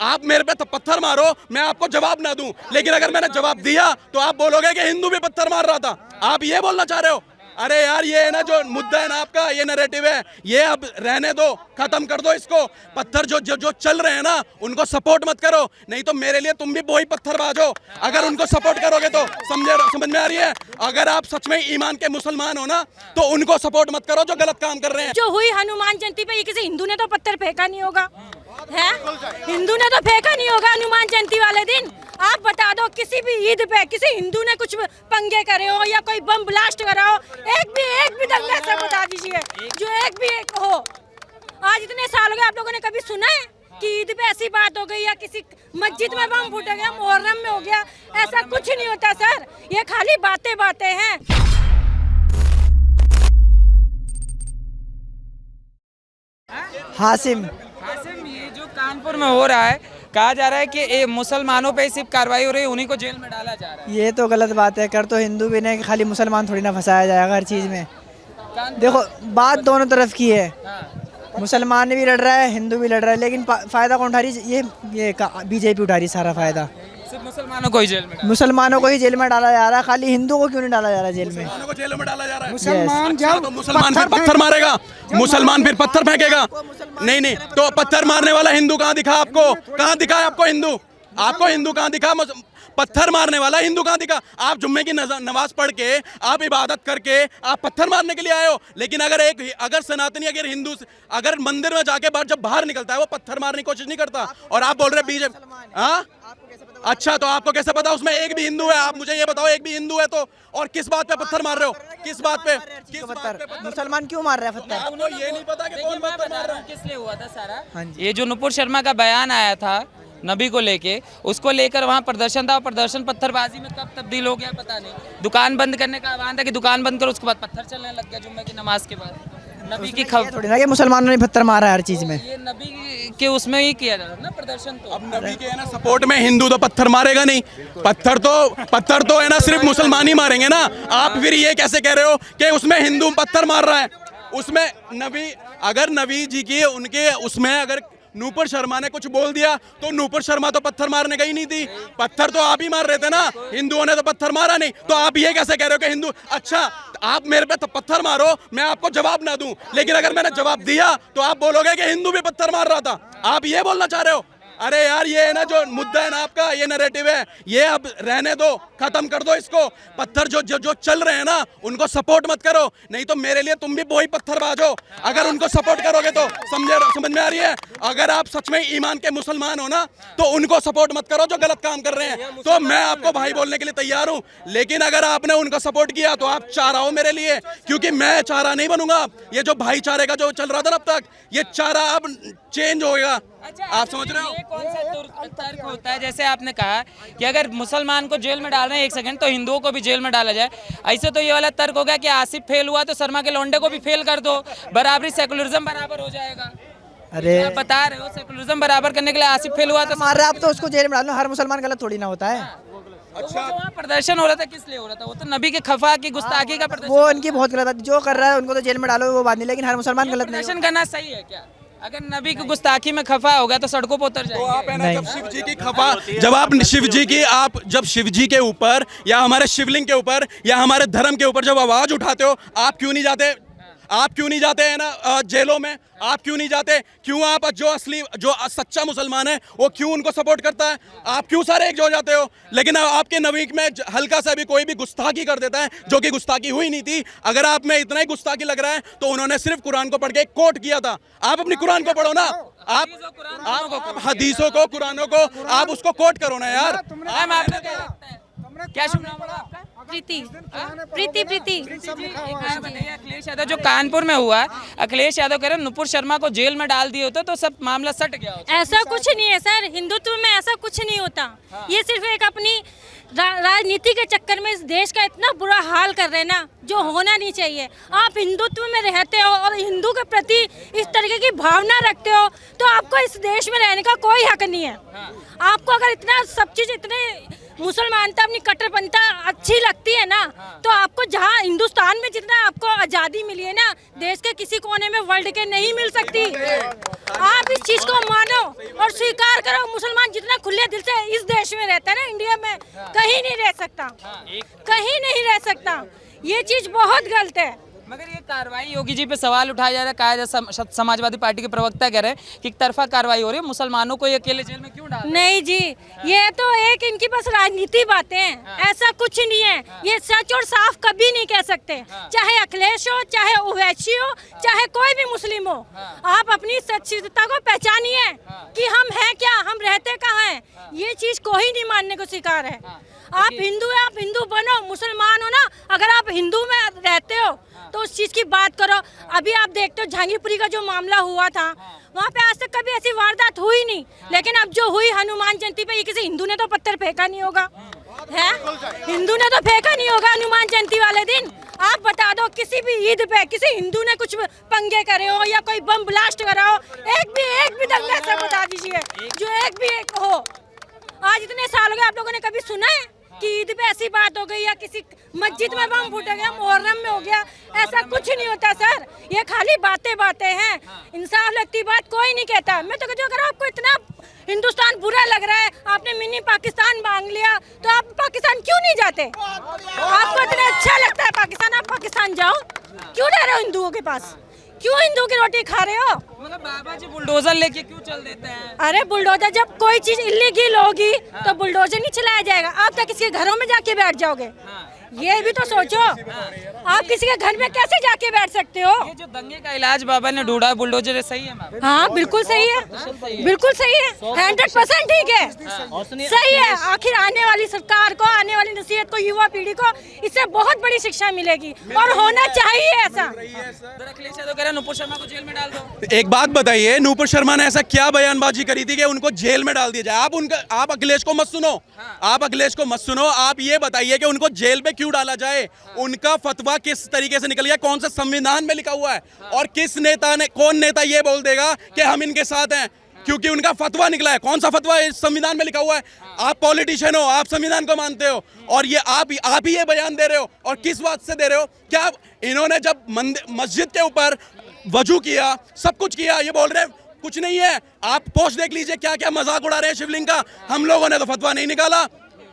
आप मेरे पे तो पत्थर मारो, मैं आपको जवाब ना दूं, लेकिन अगर मैंने जवाब दिया तो आप बोलोगे कि हिंदू भी पत्थर मार रहा था। आप ये बोलना चाह रहे हो? अरे यार, ये है ना जो मुद्दा है ना आपका, ये नैरेटिव है, ये अब रहने दो, खत्म कर दो इसको। पत्थर जो चल रहे हैं ना, उनको सपोर्ट मत करो, नहीं तो मेरे लिए तुम भी वही पत्थरबाज हो। अगर उनको सपोर्ट करोगे तो समझ में आ रही है? अगर आप सच में ईमान के मुसलमान हो ना, तो उनको सपोर्ट मत करो जो गलत काम कर रहे हैं। जो हुई हनुमान जयंती पे, ये किसी हिंदू ने तो पत्थर फेंका नहीं होगा, है? हिंदू ने तो फेंका नहीं होगा हनुमान जयंती वाले दिन। आप बता दो किसी भी ईद पे किसी हिंदू ने कुछ पंगे करे हो या कोई बम ब्लास्ट करा हो, एक भी दंगा से बता दीजिए जो एक हो। आज इतने साल हो गए, आप लोगों ने कभी सुना है कि ईद पे ऐसी बात हो गई या किसी मस्जिद में बम फूट गया, मुहर्रम में हो गया? ऐसा कुछ नहीं होता सर, ये खाली बातें हैं। हासिम, ये जो कानपुर में हो रहा है, कहा जा रहा है कि मुसलमानों पे सिर्फ कार्रवाई हो रही है, उन्हीं को जेल में डाला जा रहा है। ये तो गलत बात है। कर तो हिंदू भी नहीं, खाली मुसलमान थोड़ी ना फंसाया जाएगा हर चीज़ में। देखो, बात दोनों तरफ की है। मुसलमान भी लड़ रहा है, हिंदू भी लड़ रहा है, लेकिन फ़ायदा कौन उठा रही है? ये बीजेपी उठा रही है सारा फ़ायदा। सिर्फ मुसलमानों को ही जेल में मुसलमानों को ही जेल में डाला जा रहा है, खाली हिंदू को क्यों नहीं डाला जा रहा जेल में? मुसलमानों को जेल में डाला जा रहा है। मुसलमान अच्छा, तो मुसलमान फिर पत्थर मारेगा, मुसलमान फिर पत्थर फेंकेगा। नहीं, तो पत्थर मारने वाला हिंदू कहाँ दिखा आपको? कहाँ दिखा है आपको हिंदू? आपको हिंदू कहाँ दिखा? पत्थर मारने वाला हिंदू कहाँ दिखा? आप जुम्मे की नमाज पढ़ के, आप इबादत करके, आप पत्थर मारने के लिए आए हो। लेकिन अगर सनातनी, अगर हिंदू, अगर मंदिर में जाके जब बाहर निकलता है, वो पत्थर मारने की कोशिश नहीं करता। और आप बोल रहे बीजेपी, हाँ? अच्छा, तो आपको कैसे पता उसमें एक भी हिंदू है? आप मुझे ये बताओ, एक भी हिंदू है तो, और किस बात पे पत्थर मार रहे हो? किस बात पे? मुसलमान क्यों मार रहा है पत्थर? आपको ये नहीं पता कि कौन पत्थर मार रहा है? किस लिए हुआ था सारा? हाँ जी। ये जो नुपुर शर्मा का बयान आया था नबी को लेके, उसको लेकर वहाँ प्रदर्शन था, और प्रदर्शन पत्थरबाजी में कब तब्दील हो गया पता नहीं। दुकान बंद करने का आह्वान था कि दुकान बंद करो, उसके बाद पत्थर चलने लग गया जुम्मे की नमाज के बाद। नबी की खबर थोड़ी ना कि मुसलमानों ने पत्थर मारा है हर चीज़ में। ये नबी के उसमें ही किया जाता ना प्रदर्शन। तो अब नबी के है ना सपोर्ट में हिंदू तो पत्थर मारेगा नहीं। पत्थर तो है ना सिर्फ मुसलमान ही मारेंगे ना। आप फिर ये कैसे कह रहे हो कि उसमें हिंदू पत्थर मार रहा है? उसमें नबी जी की उनके उसमें अगर नूपुर शर्मा ने कुछ बोल दिया तो नूपुर शर्मा तो पत्थर मारने गई नहीं थी। पत्थर तो आप ही मार रहे थे ना, हिंदुओं ने तो पत्थर मारा नहीं। तो आप ये कैसे कह रहे हो कि हिंदू? अच्छा, आप मेरे पे तो पत्थर मारो, मैं आपको जवाब ना दूं, लेकिन अगर मैंने जवाब दिया तो आप बोलोगे कि हिंदू भी पत्थर मार रहा था। आप ये बोलना चाह रहे हो? अरे यार, ये है ना जो मुद्दा है ना आपका, ये नैरेटिव है, ये अब रहने दो, खत्म कर दो इसको। पत्थर जो चल रहे हैं ना, उनको सपोर्ट मत करो, नहीं तो मेरे लिए तुम भी वही पत्थरबाज हो। अगर उनको सपोर्ट करोगे तो समझ में आ रही है? अगर आप सच में ईमान के मुसलमान हो ना, तो उनको सपोर्ट मत करो जो गलत काम कर रहे हैं। तो मैं आपको भाई बोलने के लिए तैयार हूँ, लेकिन अगर आपने उनको सपोर्ट किया तो आप चारा हो मेरे लिए, क्योंकि मैं चारा नहीं बनूंगा। ये जो भाईचारे का जो चल रहा था ना अब तक, ये चारा अब चेंज होगा। आप समझ रहे हो? ये कौन सा तर्क होता है? जैसे आपने कहा कि अगर मुसलमान को जेल में डाल रहे हैं 1 सेकंड, तो हिंदुओं को भी जेल में डाला जाए। ऐसे तो ये वाला तर्क हो गया कि आसिफ फेल हुआ तो शर्मा के लौंडे को भी फेल कर दो, बराबरी, सेकुलरिज्म बराबर हो जाएगा। अरे आप बता रहे हो सेकुलरिज्म बराबर करने के लिए आसिफ फेल हुआ तो मार रहा है, आप तो उसको जेल में डालो। हर मुसलमान गलत थोड़ी ना होता है। अच्छा, तो वहाँ प्रदर्शन हो रहा था, किस लिए हो रहा था? वो तो नबी के खफा की गुस्ताखी का प्रदर्शन। वो उनकी बहुत गलत है, जो कर रहा है उनको तो जेल में डालो, वो बात नहीं, लेकिन हर मुसलमान गलत नहीं। प्रदर्शन करना सही है क्या? अगर नबी की गुस्ताखी में खफा होगा तो सड़कों पर उतर जाएंगे। आप है ना, जब शिव जी की खफा, जब शिव जी के ऊपर या हमारे शिवलिंग के ऊपर या हमारे धर्म के ऊपर जब आवाज उठाते हो, आप क्यों नहीं जाते? आप क्यों नहीं जाते हैं ना जेलों में? आप क्यों नहीं जाते? क्यों आप जो सच्चा मुसलमान है वो क्यों उनको सपोर्ट करता है? आप क्यों सारे एक हो जाते हो? लेकिन आपके नबी में हल्का सा भी कोई भी गुस्ताखी कर देता है, जो कि गुस्ताखी हुई नहीं थी। अगर आप में इतना ही गुस्ताखी लग रहा है तो उन्होंने सिर्फ कुरान को पढ़ के कोट किया था। आप अपनी कुरान को पढ़ो ना, आप हदीसों को, कुरानों को आप उसको कोट करो ना यार। क्या शुभ नाम है आपका? प्रीति। अखिलेश यादव जो कानपुर में हुआ, अखिलेश यादव कह रहे नुपुर शर्मा को जेल में डाल दिए होते तो सब मामला सट गया होता। ऐसा कुछ नहीं है सर, हिंदुत्व में ऐसा कुछ नहीं होता। ये सिर्फ एक अपनी राजनीति के चक्कर में इस देश का इतना बुरा हाल कर रहे हैं ना, जो होना नहीं चाहिए। आप हिंदुत्व में रहते हो और हिंदू के प्रति इस तरीके की भावना रखते हो, तो आपको इस देश में रहने का कोई हक नहीं है। आपको अगर इतना सब चीज़ इतने मुसलमानता अपनी कट्टरपंथी अच्छी लगती है ना, तो आपको जहाँ हिंदुस्तान में जितना आपको आज़ादी मिली है ना, देश के किसी कोने में वर्ल्ड के नहीं मिल सकती। आप इस चीज़ को मानो और स्वीकार करो। मुसलमान जितना खुले दिल से इस देश में रहता है ना, इंडिया में कहीं नहीं रह सकता, कहीं नहीं रह सकता। ये चीज़ बहुत गलत है। मगर ये कार्रवाई योगी जी पे सवाल उठाया जा रहा है, कहा जा समाजवादी पार्टी के प्रवक्ता कह रहे हैं कि एक तरफा कार्रवाई हो रही है, मुसलमानों को ये अकेले जेल में क्यों डाल? नहीं जी, ये तो एक इनकी बस राजनीति बातें हैं, ऐसा कुछ नहीं है। ये सच और साफ कभी नहीं कह सकते, चाहे अखिलेश हो, चाहे ओवैसी हो, चाहे कोई भी मुस्लिम हो। आप अपनी सच्चिदता को पहचानिए कि हम हैं क्या, हम रहते कहाँ हैं। ये चीज कोई नहीं मानने को स्वीकार है। आप हिंदू है, आप हिंदू बनो। मुसलमान हो ना, अगर आप हिंदू में रहते हो तो उस चीज की बात करो। अभी आप देखते हो जहांगीरपुरी का जो मामला हुआ था, वहाँ पे आज तक कभी ऐसी वारदात हुई नहीं, लेकिन अब जो हुई हनुमान जयंती पे, ये किसी हिंदू ने तो पत्थर फेंका नहीं होगा, है हिंदू ने तो फेंका नहीं होगा हनुमान जयंती वाले दिन। आप बता दो किसी भी ईद पे किसी हिंदू ने कुछ पंगे करे हो या कोई बम ब्लास्ट करा हो, एक भी दंगा से बता दीजिए जो एक हो। आज इतने साल हो गए, आप लोगों ने कभी सुना है कि ईद पे ऐसी बात हो गई या किसी मस्जिद में बम फूट गया, मुहर्रम में हो गया? ऐसा कुछ नहीं होता सर, ये खाली बातें हैं। इंसाफ लगती बात कोई नहीं कहता। मैं तो कहती हूँ, अगर आपको इतना हिंदुस्तान बुरा लग रहा है, आपने मिनी पाकिस्तान मांग लिया, तो आप पाकिस्तान क्यों नहीं जाते? आपको इतना अच्छा लगता है पाकिस्तान, आप पाकिस्तान जाओ। क्यों रह रहे हो हिंदुओं के पास? क्यों हिंदू की रोटी खा रहे हो? मतलब बाबा जी बुलडोजर लेके क्यों चल देते हैं? अरे बुलडोजर, जब कोई चीज इलीगल होगी तो बुलडोजर नहीं चलाया जाएगा। आप तो किसी के घरों में जाके बैठ जाओगे, ये भी तो सोचो। आप किसी के घर में कैसे जाके बैठ सकते हो? ये जो दंगे का इलाज बाबा ने ढूंढा है बुलडोजर, सही है मैम? हाँ बिल्कुल सही है, बिल्कुल सही है, 100% ठीक है, सही है। आखिर आने वाली सरकार को, आने वाली नसीहत को, युवा पीढ़ी को इससे बहुत बड़ी शिक्षा मिलेगी और होना चाहिए ऐसा। अखिलेश यादव कह रहे हैं नूपुर शर्मा को जेल में डाल दो। एक बात बताइए, नूपुर शर्मा ने ऐसा क्या बयानबाजी करी थी कि उनको जेल में डाल दिया जाए? आप अखिलेश को मत सुनो, आप अखिलेश को मत सुनो। आप ये बताइए कि उनको जेल में क्यों डाला जाए? उनका फतवा किस तरीके से निकल गया, कौन सा संविधान में लिखा हुआ है? और किस नेता ने, कौन नेता ये बोल देगा कि हम इनके साथ हैं क्योंकि उनका फतवा निकला है? कौन सा फतवा इस संविधान में लिखा हुआ है? आप पॉलिटिशियन हो, आप संविधान को मानते हो और ये आप ही ये बयान दे रहे हो। और किस बात से दे रहे हो? क्या इन्होंने जब मस्जिद के ऊपर वजू किया, सब कुछ किया, ये बोल रहे हैं कुछ नहीं है? आप पोस्ट देख लीजिए, क्या क्या मजाक उड़ा रहे हैं शिवलिंग का। हम लोगों ने तो फतवा नहीं निकाला,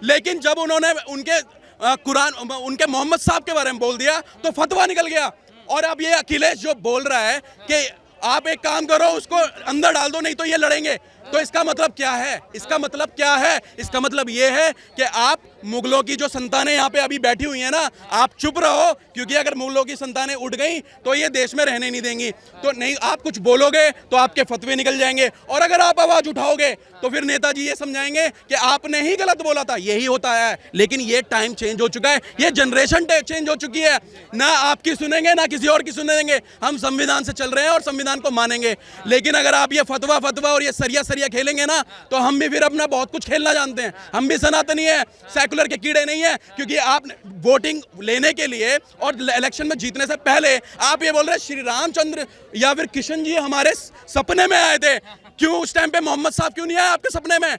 लेकिन जब उन्होंने उनके कुरान, उनके मोहम्मद साहब के बारे में बोल दिया तो फतवा निकल गया। और अब ये अखिलेश जो बोल रहा है कि आप एक काम करो, उसको अंदर डाल दो, नहीं तो ये लड़ेंगे। तो इसका मतलब क्या है? इसका मतलब क्या है? इसका मतलब ये है कि आप मुगलों की जो संतानें यहाँ पे अभी बैठी हुई हैं ना, आप चुप रहो, क्योंकि अगर मुगलों की संतानें उठ गई तो ये देश में रहने नहीं देंगी। तो नहीं, आप कुछ बोलोगे तो आपके फतवे निकल जाएंगे, और अगर आप आवाज उठाओगे तो फिर नेताजी ये समझाएंगे कि आपने ही गलत बोला था। यही होता है। लेकिन ये टाइम चेंज हो चुका है, ये जनरेशन चेंज हो चुकी है। ना आपकी सुनेंगे ना किसी और की सुनेंगे। हम संविधान से चल रहे हैं और संविधान को मानेंगे। लेकिन अगर आप ये फतवा और ये सरिया खेलेंगे ना, तो हम भी फिर अपना बहुत कुछ खेलना जानते हैं। हम भी सनातनी है, सेकुलर के कीड़े नहीं है। क्योंकि आप वोटिंग लेने के लिए और इलेक्शन में जीतने से पहले आप ये बोल रहे हैं श्री रामचंद्र या फिर किशन जी हमारे सपने में आए थे। क्यों उस टाइम पे मोहम्मद साहब क्यों नहीं आए आपके सपने में?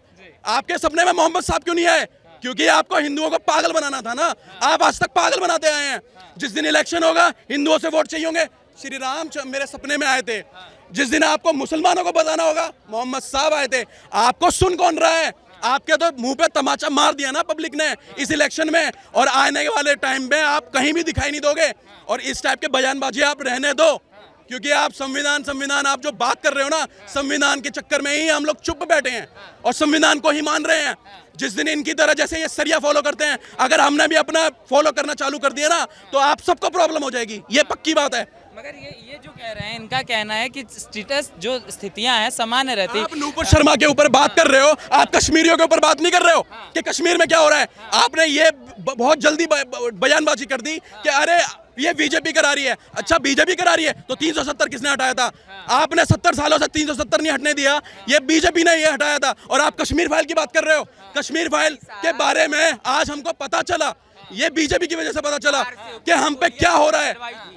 आपके सपने में मोहम्मद साहब क्यों नहीं आए? क्योंकि आपको हिंदुओं को पागल बनाना था ना। आप आज तक पागल बनाते आए हैं। जिस दिन इलेक्शन होगा हिंदुओं से वोट चाहिए होंगे, श्री राम मेरे सपने में आए थे। जिस दिन आपको मुसलमानों को बताना होगा, मोहम्मद साहब आए थे। आपको सुन कौन रहा है? आपके तो मुंह पे तमाचा मार दिया ना पब्लिक ने इस इलेक्शन में, और आने वाले टाइम में आप कहीं भी दिखाई नहीं दोगे। और इस टाइप के बयानबाजी आप रहने दो, क्योंकि आप संविधान आप जो बात कर रहे हो ना, संविधान के चक्कर में ही हम लोग चुप बैठे हैं और संविधान को ही मान रहे हैं। जिस दिन इनकी तरह जैसे ये सरिया फॉलो करते हैं, अगर हमने भी अपना फॉलो करना चालू कर दिया ना, तो आप सबको प्रॉब्लम हो जाएगी। ये पक्की बात है। मगर ये जो कह रहे हैं, इनका कहना है कि स्टेटस जो स्थितियां हैं सामान्य रहती। आप नूपुर शर्मा के ऊपर बात कर रहे हो, आप कश्मीरियों के ऊपर बात नहीं कर रहे हो कि कश्मीर में क्या हो रहा है। आपने ये बहुत जल्दी बयानबाजी कर दी कि अरे ये बीजेपी करा रही है। अच्छा, बीजेपी करा रही है तो 370 किसने हटाया था? आपने 70 सालों से 370 नहीं हटने दिया, ये बीजेपी ने ये हटाया था। और आप कश्मीर फाइल की बात कर रहे हो। कश्मीर फाइल के बारे में आज हमको पता चला ये बीजेपी की वजह से पता चला कि हम पे क्या हो रहा है।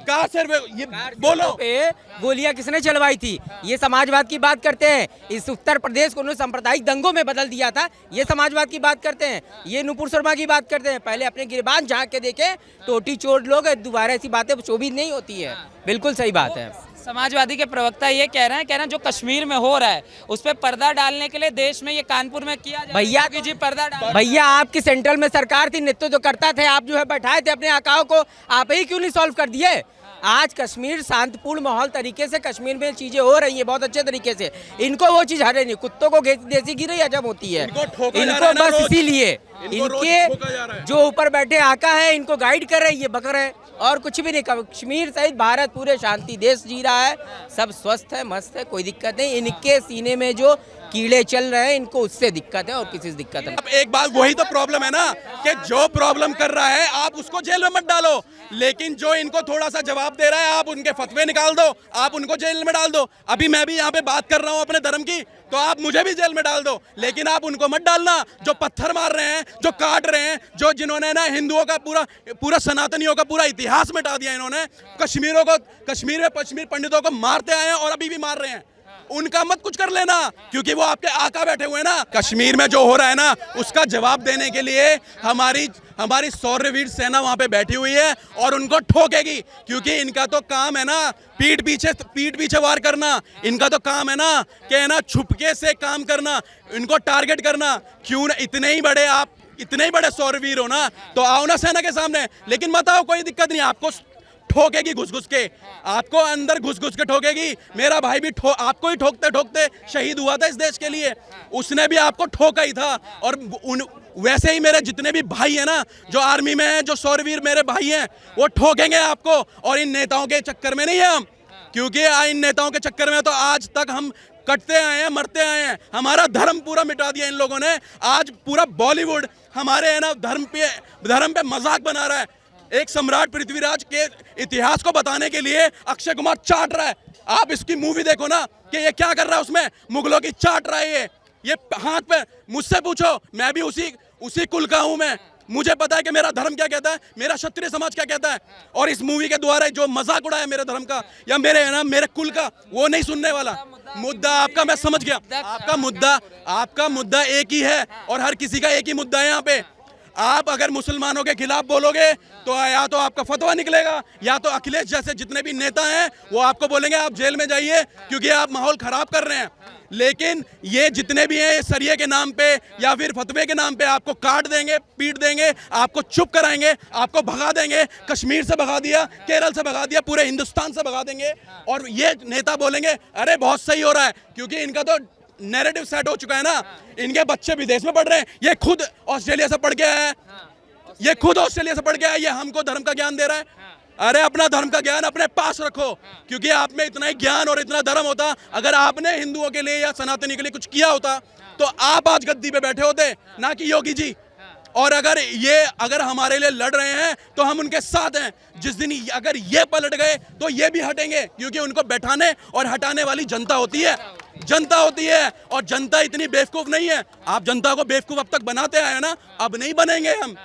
कहाँ से ये बोलो पे गोलियां किसने चलवाई थी? ये समाजवाद की बात करते हैं। इस उत्तर प्रदेश को उन्होंने सांप्रदायिक दंगों में बदल दिया था, ये समाजवाद की बात करते हैं। ये नुपुर शर्मा की बात करते हैं। पहले अपने गिरबान झांक के देखे, टोटी चोर लोग, दोबारा ऐसी बातें शोभित नहीं होती है। बिल्कुल सही बात है। समाजवादी के प्रवक्ता ये कह रहे हैं जो कश्मीर में हो रहा है उस पर पर्दा डालने के लिए देश में ये कानपुर में किया जा भैया कि जी पर्दा डाल। भैया आपकी सेंट्रल में सरकार थी, नेतृत्व जो करता थे, आप जो है बैठाए थे अपने आकाओं को, आप ही क्यों नहीं सॉल्व कर दिए? आज कश्मीर शांतिपूर्ण माहौल तरीके से कश्मीर में चीजें हो रही है बहुत अच्छे तरीके से। इनको वो चीज हरे नहीं, कुत्तों को देसी गिरी हजम होती है। इनको बस इसीलिए इनके जो ऊपर बैठे आका है इनको गाइड कर रहे हैं, ये बकर है और कुछ भी नहीं। कश्मीर सहित भारत पूरे शांति देश जी रहा है, सब स्वस्थ है, मस्त है, कोई दिक्कत नहीं। इनके सीने में जो कीड़े चल रहे हैं इनको उससे दिक्कत है और किसी से दिक्कत नहीं। अब एक बात वही तो प्रॉब्लम है ना कि जो प्रॉब्लम कर रहा है आप उसको जेल में मत डालो, लेकिन जो इनको थोड़ा सा जवाब दे रहा है आप उनके फतवे निकाल दो, आप उनको जेल में डाल दो। अभी मैं भी यहाँ पे बात कर रहा हूँ अपने धर्म की, तो आप मुझे भी जेल में डाल दो, लेकिन आप उनको मत डालना जो पत्थर मार रहे हैं, जो काट रहे हैं, जो जिन्होंने ना हिंदुओं का पूरा सनातनियों का पूरा इतिहास मिटा दिया। इन्होंने कश्मीर में पंडितों को मारते आए हैं और अभी भी मार रहे हैं। उनका मत कुछ कर लेना क्योंकि वो आपके आका बैठे हुए हैं ना। कश्मीर में जो हो रहा है ना उसका जवाब देने के लिए हमारी शौर्यवीर सेना वहां पे बैठी हुई है और उनको ठोकेगी, क्योंकि इनका तो काम है ना पीठ पीछे वार करना। इनका तो काम है ना कि ना छुपके से काम करना, इनको टारगेट करना। क्यों ना इतने ही बड़े शौर्यवीर हो ना, तो आओ ना सेना के सामने, लेकिन मत आओ, कोई दिक्कत नहीं। आपको ठोकेगी घुस के, आपको अंदर घुस के ठोकेगी। मेरा भाई भी आपको ही ठोकते शहीद हुआ था इस देश के लिए, उसने भी आपको ठोका ही था। और वैसे ही मेरे जितने भी भाई हैं ना जो आर्मी में हैं, जो शौर्यवीर मेरे भाई हैं, वो ठोकेंगे आपको। और इन नेताओं के चक्कर में नहीं है हम, क्योंकि इन नेताओं के चक्कर में तो आज तक हम कटते आए हैं, मरते आए हैं। हमारा धर्म पूरा मिटा दिया इन लोगों ने। आज पूरा बॉलीवुड हमारे है ना धर्म पे मजाक बना रहा है। एक सम्राट पृथ्वीराज के इतिहास को बताने के लिए अक्षय कुमार चाट रहा है। आप इसकी मूवी देखो ना कि ये क्या कर रहा है, उसमें मुगलों की चाट रहा है। ये हाथ पे मुझसे पूछो, मैं भी उसी कुल का हूं। मैं मुझे पता है कि मेरा धर्म क्या कहता है, मेरा क्षत्रिय समाज क्या कहता है। और इस मूवी के द्वारा जो मजाक उड़ाया मेरे धर्म का या मेरे कुल का, वो नहीं सुनने वाला। मुद्दा आपका मैं समझ गया, आपका मुद्दा एक ही है और हर किसी का एक ही मुद्दा है यहाँ पे। आप अगर मुसलमानों के खिलाफ बोलोगे तो या तो आपका फतवा निकलेगा, या तो अखिलेश जैसे जितने भी नेता हैं वो आपको बोलेंगे आप जेल में जाइए क्योंकि आप माहौल खराब कर रहे हैं। लेकिन ये जितने भी हैं सरिये के नाम पे या फिर फतवे के नाम पे आपको काट देंगे, पीट देंगे, आपको चुप कराएंगे, आपको भगा देंगे। कश्मीर से भगा दिया, केरल से भगा दिया, पूरे हिंदुस्तान से भगा देंगे। और ये नेता बोलेंगे अरे बहुत सही हो रहा है, क्योंकि इनका तो नैरेटिव सेट हो चुका है ना। इनके बच्चे विदेश में पढ़ रहे हैं, ये खुद ऑस्ट्रेलिया से पढ़ के आया है, ये हमको धर्म का ज्ञान दे रहा है। अरे अपना धर्म का ज्ञान अपने पास रखो, क्योंकि आप में इतना ही ज्ञान और इतना धर्म होता, अगर आपने हिंदुओं के लिए या सनातनी के लिए कुछ किया होता तो आप आज गद्दी पे बैठे होते, ना कि योगी जी। और अगर हमारे लिए लड़ रहे हैं तो हम उनके साथ हैं। जिस दिन अगर ये पलट गए तो ये भी हटेंगे, क्योंकि उनको बैठाने और हटाने वाली जनता होती है। और जनता इतनी बेवकूफ नहीं है। आप जनता को बेवकूफ अब तक बनाते आए ना, अब नहीं बनेंगे हम।